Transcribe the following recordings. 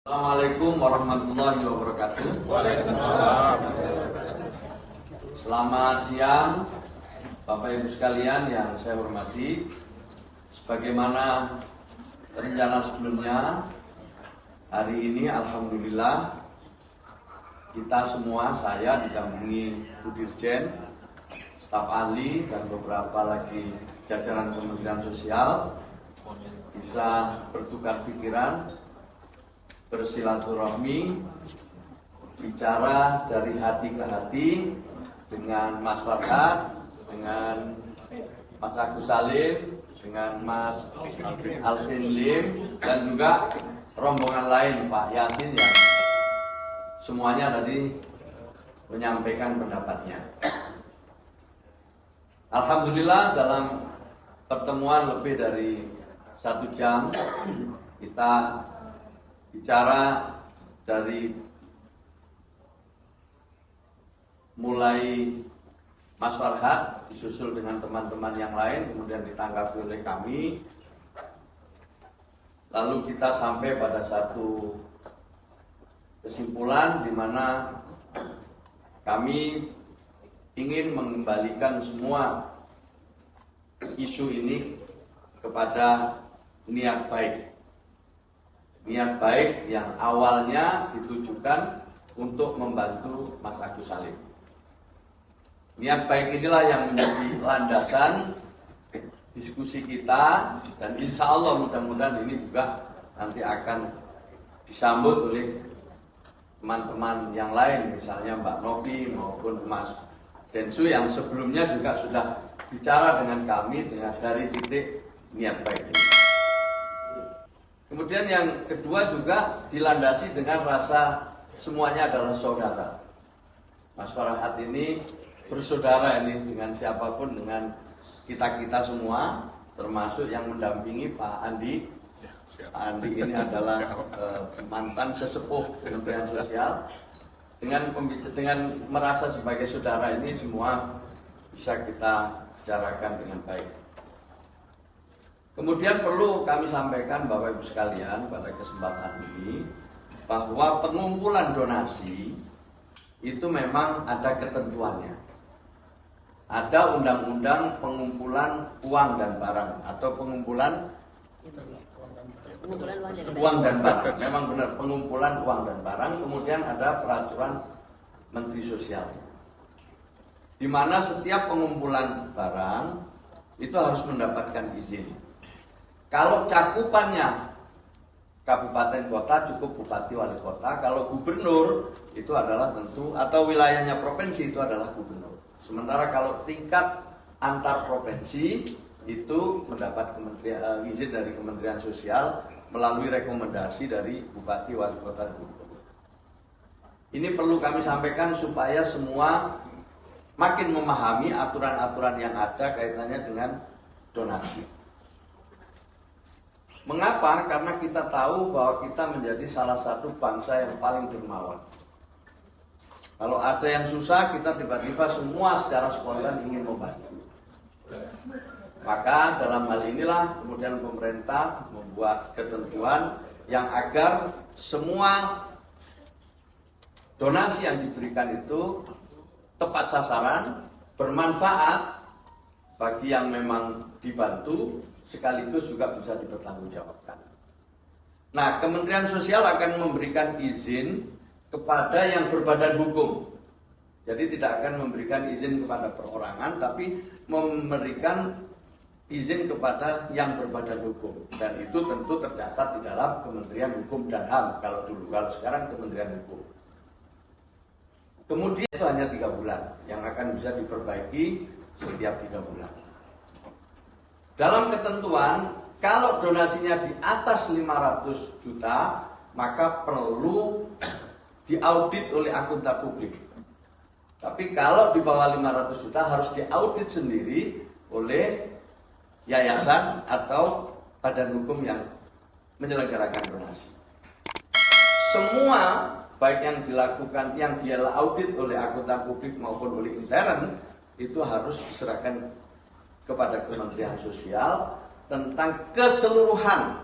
Assalamualaikum warahmatullahi wabarakatuh. Waalaikumsalam. Selamat siang Bapak Ibu sekalian yang saya hormati. Sebagaimana rencana sebelumnya, hari ini alhamdulillah kita semua, saya didampingi Bu Dirjen, staf ahli dan beberapa lagi jajaran Kementerian Sosial bisa bertukar pikiran, bersilaturahmi, bicara dari hati ke hati dengan Mas Farhat, dengan Mas Agus Salim, dengan Mas Alvin Lim, dan juga rombongan lain Pak Yasin yang semuanya tadi menyampaikan pendapatnya. Alhamdulillah dalam pertemuan lebih dari 1 jam kita bicara dari mulai Mas Farhat disusul dengan teman-teman yang lain, kemudian ditanggapi oleh kami, lalu kita sampai pada satu kesimpulan di mana kami ingin mengembalikan semua isu ini kepada niat baik. Niat baik yang awalnya ditujukan untuk membantu Mas Agus Salim. Niat baik inilah yang menjadi landasan diskusi kita, dan insya Allah mudah-mudahan ini juga nanti akan disambut oleh teman-teman yang lain, misalnya Mbak Novi maupun Mas Densu yang sebelumnya juga sudah bicara dengan kami dari titik niat baik ini. Kemudian yang kedua juga dilandasi dengan rasa semuanya adalah saudara. Mas Farhat ini bersaudara ini dengan siapapun, dengan kita-kita semua, termasuk yang mendampingi Pak Andi. Pak Andi ini adalah mantan sesepuh Kementerian Sosial. Dengan merasa sebagai saudara ini semua bisa kita bicarakan dengan baik. Kemudian perlu kami sampaikan Bapak Ibu sekalian pada kesempatan ini bahwa pengumpulan donasi itu memang ada ketentuannya. Ada undang-undang pengumpulan uang dan barang atau pengumpulan uang dan barang. Memang benar, pengumpulan uang dan barang. Kemudian ada peraturan Menteri Sosial, di mana setiap pengumpulan barang itu harus mendapatkan izin. Kalau cakupannya kabupaten kota cukup bupati wali kota, kalau gubernur itu adalah tentu, atau wilayahnya provinsi itu adalah gubernur. Sementara kalau tingkat antar provinsi itu mendapat izin dari Kementerian Sosial melalui rekomendasi dari bupati wali kota dan gubernur. Ini perlu kami sampaikan supaya semua makin memahami aturan-aturan yang ada kaitannya dengan donasi. Mengapa? Karena kita tahu bahwa kita menjadi salah satu bangsa yang paling dermawan. Kalau ada yang susah, kita tiba-tiba semua secara spontan ingin membantu. Maka dalam hal inilah kemudian pemerintah membuat ketentuan yang agar semua donasi yang diberikan itu tepat sasaran, bermanfaat bagi yang memang dibantu, sekaligus juga bisa dipertanggungjawabkan. Nah, Kementerian Sosial akan memberikan izin kepada yang berbadan hukum. Jadi tidak akan memberikan izin kepada perorangan, tapi memberikan izin kepada yang berbadan hukum. Dan itu tentu tercatat di dalam Kementerian Hukum dan HAM kalau dulu. Kalau sekarang Kementerian Hukum. Kemudian itu hanya 3 bulan yang akan bisa diperbaiki setiap 3 bulan. Dalam ketentuan, kalau donasinya di atas 500 juta, maka perlu diaudit oleh akuntan publik. Tapi kalau di bawah 500 juta harus diaudit sendiri oleh yayasan atau badan hukum yang menyelenggarakan donasi. Semua baik yang dilakukan, yang dia audit oleh akuntan publik maupun oleh intern, itu harus diserahkan kepada Kementerian Sosial tentang keseluruhan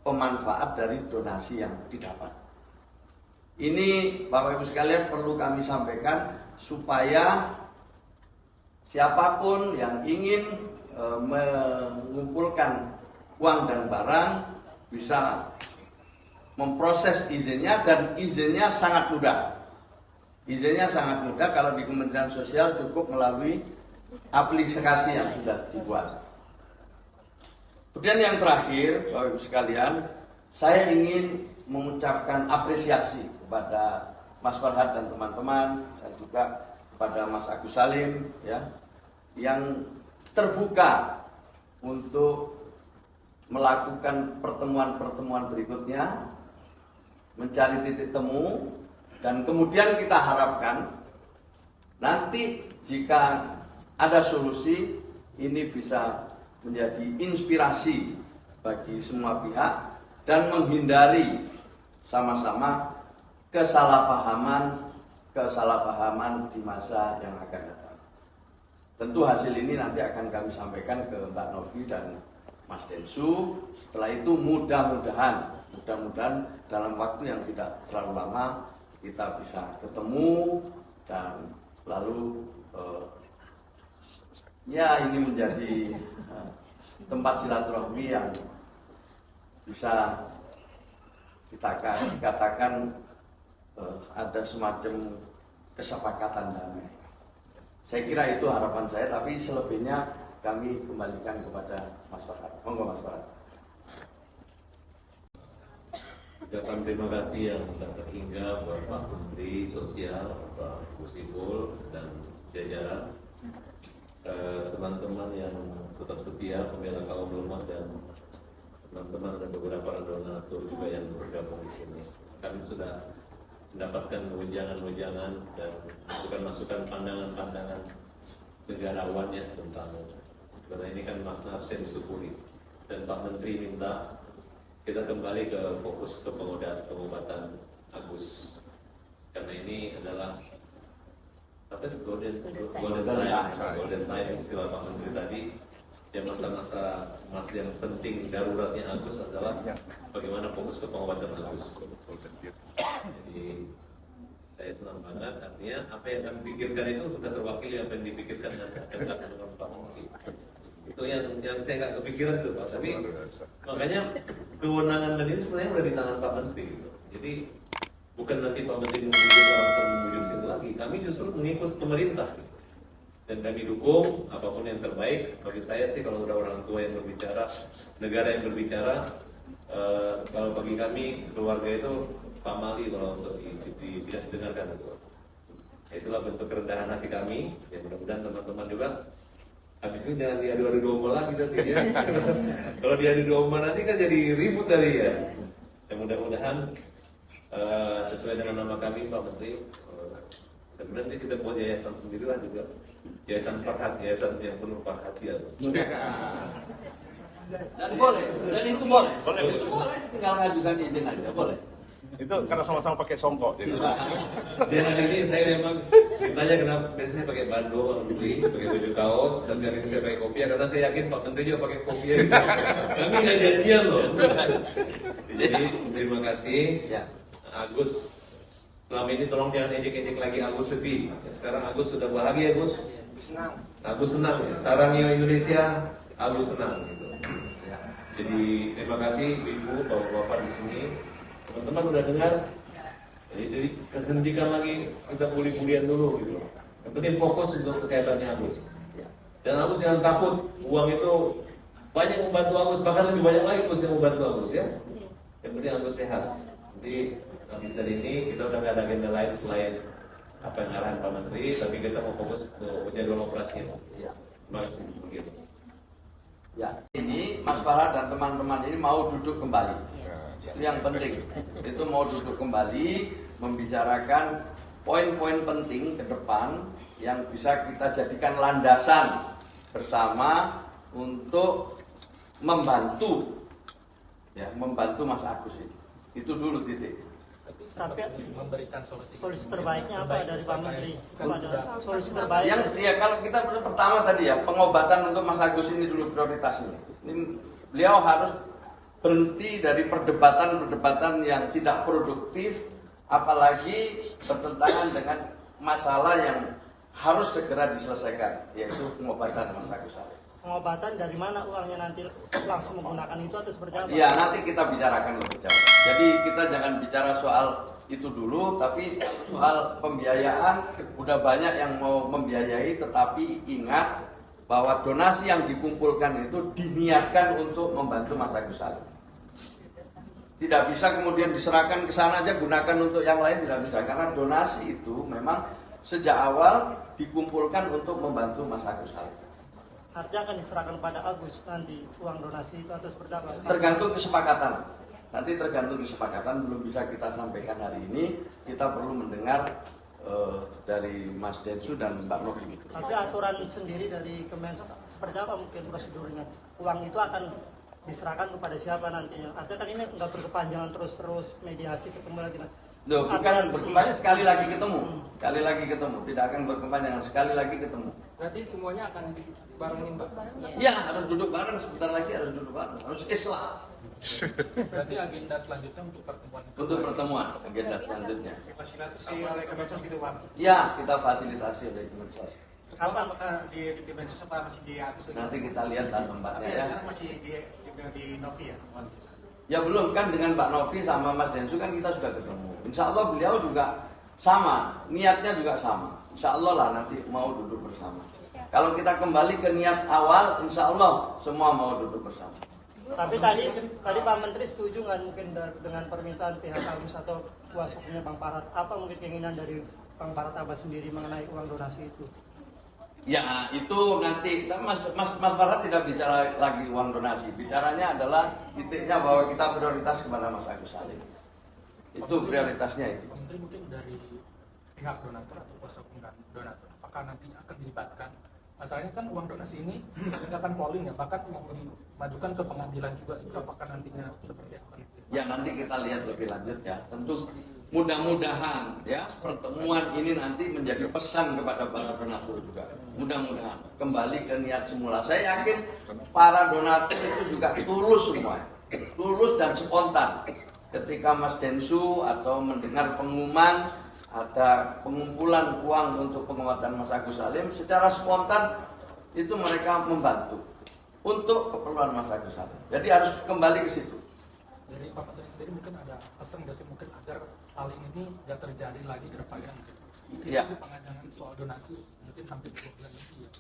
pemanfaat dari donasi yang didapat. Ini Bapak Ibu sekalian perlu kami sampaikan supaya siapapun yang ingin mengumpulkan uang dan barang bisa memproses izinnya, dan izinnya sangat mudah. Izinnya sangat mudah kalau di Kementerian Sosial cukup melalui aplikasi yang sudah dibuat. Kemudian yang terakhir, Bapak Ibu sekalian, saya ingin mengucapkan apresiasi kepada Mas Farhad dan teman-teman, dan juga kepada Mas Agus Salim, ya, yang terbuka untuk melakukan pertemuan-pertemuan berikutnya, mencari titik temu, dan kemudian kita harapkan nanti jika ada solusi, ini bisa menjadi inspirasi bagi semua pihak dan menghindari sama-sama kesalahpahaman di masa yang akan datang. Tentu hasil ini nanti akan kami sampaikan ke Mbak Novi dan Mas Densu. Setelah itu mudah-mudahan dalam waktu yang tidak terlalu lama kita bisa ketemu, dan lalu ya ini menjadi tempat silaturahmi yang bisa kita katakan ada semacam kesepakatan damai. Saya kira itu harapan saya, tapi selebihnya kami kembalikan kepada Mas Farhad. Monggo Mas Farhad. Ucapan terima kasih yang tak terhingga buat Pak Menteri Sosial, Pak Kusipul, dan jajaran, teman-teman yang tetap setia pembela kaum lemah, dan teman-teman dan beberapa donatur juga yang bergabung di sini. Kami sudah mendapatkan wejangan-wejangan dan masukan-masukan pandangan-pandangan negarawan ya tentang, karena ini kan makna absensi, dan Pak Menteri minta kita kembali ke fokus ke pengobatan Agus, karena ini adalah apa itu golden time istilah Pak Menteri tadi. Ya, masa-masa yang penting daruratnya Agus adalah bagaimana fokus ke pengobatan Agus. Jadi saya senang banget, artinya apa yang kami pikirkan itu sudah terwakili apa yang dipikirkan dan akan dengan Pak Menteri. Itu yang saya nggak kepikiran tuh Pak, tapi makanya kewenangan dan ini sebenarnya udah di tangan Pak Menteri gitu. Jadi bukan nanti Pak Menteri membujuk orang atau membujuk situ lagi, kami justru mengikut pemerintah gitu. Dan kami dukung apapun yang terbaik. Bagi saya sih kalau udah orang tua yang berbicara, negara yang berbicara, kalau bagi kami keluarga itu pamali kalau untuk didengarkan itu. Itulah bentuk kerendahan hati kami. Ya, mudah-mudahan teman-teman juga habis ini jangan diadu-adu domba lagi nanti ya. Kalau diadu domba nanti kan jadi ribut tadi ya. Dan mudah-mudahan sesuai dengan nama kami Pak Menteri, kemudian kita buat yayasan sendiri lah juga, yayasan Farhad, yayasan yang penuh perhatian. Dan boleh, dan itu boleh, tinggal ngajukan izin aja, boleh. Itu karena sama-sama pakai songkok. Di hari ini saya memang ditanya kenapa biasanya pakai bando Pak Menteri, pakai baju kaos, dan hari ini saya pakai kopiah karena saya yakin Pak Menteri juga pakai kopiah. Kami nggak janjian loh. Jadi terima kasih. Agus, selama ini tolong jangan ejek-ejek lagi Agus sedih. Sekarang Agus sudah bahagia, Agus. Agus senang. Sarangnya Indonesia, Agus senang. Gitu. Jadi terima kasih Ibu, Bapak-bapak di sini. Teman-teman udah dengar. Jadi hentikan lagi kita bully-bullyan dulu gitu. Yang penting fokus untuk kesehatannya Agus. Dan Agus jangan takut, uang itu banyak membantu Agus, bahkan lebih banyak lagi Agus yang membantu Agus ya. Yang penting Agus sehat. Jadi habis dari ini kita udah nggak ada agenda lain selain apa yang arahan Pak Menteri, tapi kita mau fokus ke jadwal operasinya. Terima kasih. Begitu. Ya, ini Mas Farhad dan teman-teman ini mau duduk kembali. Itu yang penting. Itu mau duduk kembali, membicarakan poin-poin penting ke depan yang bisa kita jadikan landasan bersama untuk membantu Mas Agus ini. Itu dulu titik. Tapi memberikan solusi terbaiknya apa dari Pak Menteri? Solusi terbaik. Yang ya kalau kita pertama tadi ya pengobatan untuk Mas Agus ini dulu prioritas ini. Ini beliau harus berhenti dari perdebatan-perdebatan yang tidak produktif, apalagi bertentangan dengan masalah yang harus segera diselesaikan, yaitu pengobatan Mas Agus Salim. Pengobatan dari mana uangnya nanti langsung menggunakan itu atau seperti apa? Iya, nanti kita bicarakan lebih jauh. Jadi kita jangan bicara soal itu dulu, tapi soal pembiayaan udah banyak yang mau membiayai, tetapi ingat bahwa donasi yang dikumpulkan itu diniatkan untuk membantu Mas Agus Salim. Tidak bisa kemudian diserahkan ke sana aja, gunakan untuk yang lain, tidak bisa. Karena donasi itu memang sejak awal dikumpulkan untuk membantu Mas Agus Salim. Artinya akan diserahkan pada Agus nanti uang donasi itu atau seperti apa? Tergantung kesepakatan. Nanti tergantung kesepakatan, belum bisa kita sampaikan hari ini. Kita perlu mendengar dari Mas Densu dan Mbak Novi. Tapi aturan sendiri dari Kemensos seperti apa mungkin prosedurnya? Uang itu akan diserahkan kepada siapa nantinya? Artinya kan ini nggak berkepanjangan terus-terus mediasi ketemu lagi. Loh, bukan berkepanjangan sekali lagi ketemu. Sekali lagi ketemu, tidak akan berkepanjangan, sekali lagi ketemu. Berarti semuanya akan dibarengin Pak? Ya, harus duduk bareng, sebentar lagi harus duduk bareng, harus Islam. Berarti agenda selanjutnya untuk pertemuan? Untuk pertemuan, agenda selanjutnya. Fasilitasi oleh Kemensos gitu Pak? Ya, kita fasilitasi oleh Kemensos. Apakah di Kemensos apa masih di Agus? Nanti kita lihat tempatnya Tapi ya. sekarang masih di Novi ya? Ya belum, kan dengan Pak Novi sama Mas Densu kan kita sudah ketemu. Insya Allah beliau juga sama, niatnya juga sama. Insya Allah lah nanti mau duduk bersama. Kalau kita kembali ke niat awal, insya Allah semua mau duduk bersama. Tapi tadi Pak Menteri setuju nggak mungkin dengan permintaan pihak Agus atau kuasa hukumnya Bang Farhad? Apa mungkin keinginan dari Bang Farhad Abbas sendiri mengenai uang donasi itu? Ya itu nanti Mas Farhad tidak bicara lagi uang donasi. Bicaranya adalah titiknya bahwa kita prioritas kepada Mas Agus Salim. Itu prioritasnya itu. Pak Menteri mungkin dari pihak donatur atau kuasa hukum donatur, apakah nanti akan dilibatkan? Masalahnya kan uang donasi ini tidak akan polling ya, bahkan mau dimajukan ke pengadilan juga, apakah nantinya seperti apa? Ya nanti kita lihat lebih lanjut ya. Tentu mudah-mudahan ya pertemuan ini nanti menjadi pesan kepada para donatur juga. Mudah-mudahan kembali ke niat semula. Saya yakin para donatur itu juga tulus semua, tulus dan spontan. Ketika Mas Densu atau mendengar pengumuman ada pengumpulan uang untuk pengobatan Mas Agus Salim, secara spontan itu mereka membantu untuk keperluan Mas Agus Salim. Jadi harus kembali ke situ. Dari Pak Menteri sendiri mungkin ada pesan nggak sih mungkin agar hal ini nggak terjadi lagi ke depannya mungkin? Iya. Isu pengadangan soal donasi mungkin hampir 2 bulan lebih ya.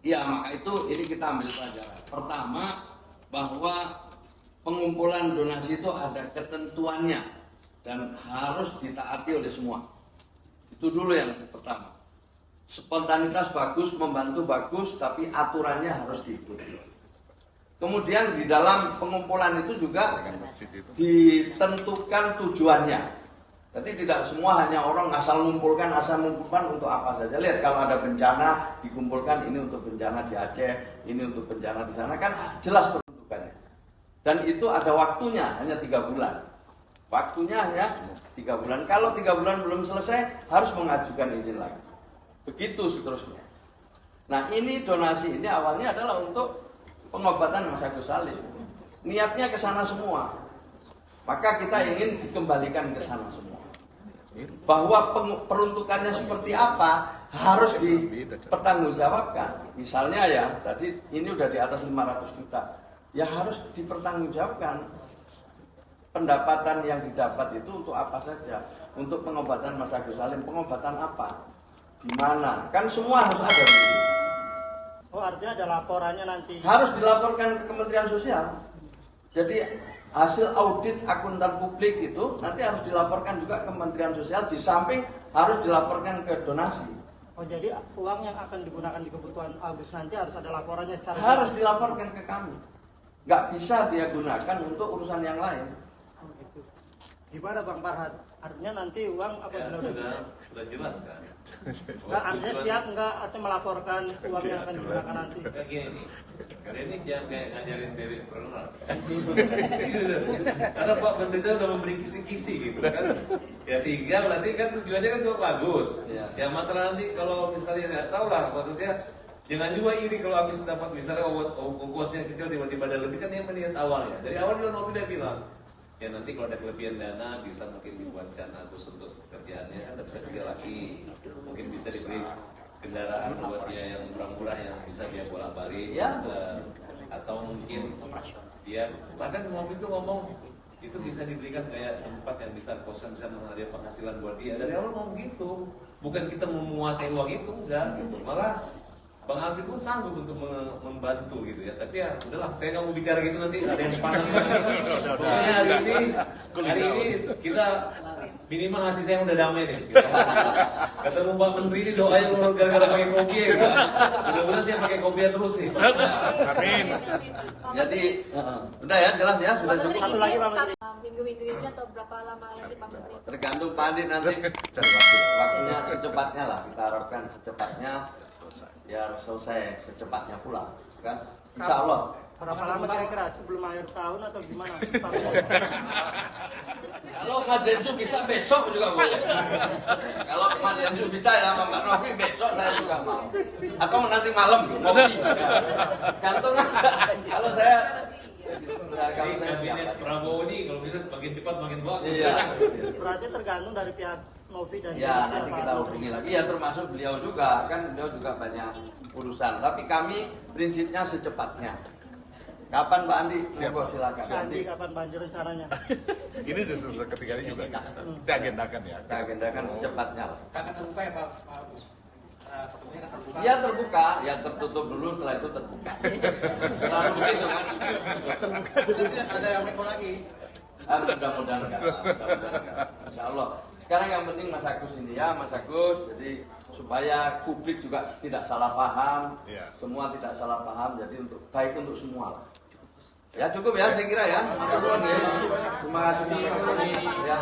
Iya, maka itu ini kita ambil pelajaran. Pertama, bahwa pengumpulan donasi itu ada ketentuannya dan harus ditaati oleh semua. Itu dulu yang pertama. Spontanitas bagus, membantu bagus, tapi aturannya harus diikuti. Kemudian di dalam pengumpulan itu juga ditentukan tujuannya. Jadi tidak semua hanya orang asal mengumpulkan untuk apa saja. Lihat kalau ada bencana dikumpulkan, ini untuk bencana di Aceh, ini untuk bencana di sana, kan jelas peruntukannya. Dan itu ada waktunya, hanya 3 bulan. Waktunya hanya 3 bulan. Kalau 3 bulan belum selesai, harus mengajukan izin lagi. Begitu seterusnya. Nah ini donasi ini awalnya adalah untuk pengobatan Mas Agus Salim. Niatnya ke sana semua. Maka kita ingin dikembalikan ke sana semua. Bahwa peruntukannya seperti apa harus dipertanggungjawabkan. Misalnya ya, tadi ini udah di atas 500 juta. Ya harus dipertanggungjawabkan. Pendapatan yang didapat itu untuk apa saja? Untuk pengobatan Mas Agus Salim. Pengobatan apa? Di mana? Kan semua harus ada. Oh artinya ada laporannya nanti? Harus dilaporkan ke Kementerian Sosial. Jadi hasil audit akuntan publik itu nanti harus dilaporkan juga ke Kementerian Sosial. Di samping harus dilaporkan ke donasi. Oh jadi uang yang akan digunakan di kebutuhan Agus nanti harus ada laporannya secara Harus dilaporkan ke kami. Nggak bisa dia gunakan untuk urusan yang lain. Oh, gitu. Gimana Bang Farhad? Artinya nanti uang apabila sudah jelas kan. Nggak, artinya siap nggak atau melaporkan uang yang akan digunakan nanti? Kayak gini, kalian ini jangan kayak ngajarin bebek berenang. Karena Pak Menteri itu udah memberi kisi-kisi gitu kan. Ya 3 berarti kan tujuannya kan untuk bagus. Ya. Ya masalah nanti kalau misalnya nggak tahu lah, maksudnya Jangan juga iri kalau habis dapat misalnya ongkosnya kecil tiba-tiba ada lebih, kan yang meniat awalnya. Dari awal juga Novi udah bilang, ya nanti kalau ada kelebihan dana bisa mungkin dibuatkan Agus untuk pekerjaannya, kan bisa kerja lagi, mungkin bisa diberi kendaraan buat dia yang murah-murah yang bisa dia bolak-balik, Ya. atau mungkin dia bahkan Novi itu ngomong itu bisa diberikan kayak tempat yang bisa kosan, bisa mengalir penghasilan buat dia. Dari awal ngomong gitu, bukan kita menguasai uang itu, enggak gitu, malah Bang Alvin pun sanggup untuk membantu gitu ya. Tapi ya udahlah, saya nggak mau bicara gitu, nanti ada yang panas. Pokoknya hari ini kita minimal hati saya udah damai deh. Gitu. Ketemu Pak Menteri ini doanya lu gara-gara pakai kopi ya. Gitu. Mudah-mudahan saya pakai kopi terus nih. Amin. Jadi udah ya, jelas ya, sudah cukup. Satu lagi Pak Menteri. Minggu-minggu ini atau berapa lama lagi Pak Menteri? Tergantung Pak Andi nanti. Cari waktu. Waktunya secepatnya lah, kita harapkan secepatnya biar selesai secepatnya pula, kan? Insya Allah. Berapa lama kira-kira sebelum akhir tahun atau gimana? Kalau Mas Densu bisa besok juga boleh. Kalau Mas Densu bisa ya sama Mbak Novi besok saya juga mau. Atau nanti malam ngopi. Gantung aja. Kalau saya Kalau kabinet Prabowo ini kalau bisa makin cepat makin bagus. Iya. Berarti tergantung dari pihak Novi dan Ya Indonesia, nanti Pak kita Menteri. hubungi lagi ya, termasuk beliau juga, kan beliau juga banyak urusan. Tapi kami prinsipnya secepatnya. Kapan Pak Andi? Monggo silakan. Sandi kapan banjir rencananya? Ini justru ketika ini juga kita agendakan ya. Kita agendakan secepatnya lah. Akan terbuka ya Pak Agus? Ketemunya akan terbuka? Ya terbuka, ya tertutup dulu, setelah itu terbuka. Selalu begitu kan? Tapi ada yang meko lagi. Mudah-mudahan enggak. Insya Allah. Sekarang yang penting Mas Agus ini ya, Mas Agus. Jadi supaya publik juga tidak salah paham, Iya. semua tidak salah paham. Jadi untuk baik untuk semua lah. Ya cukup ya, saya kira ya. Terima kasih. Ya.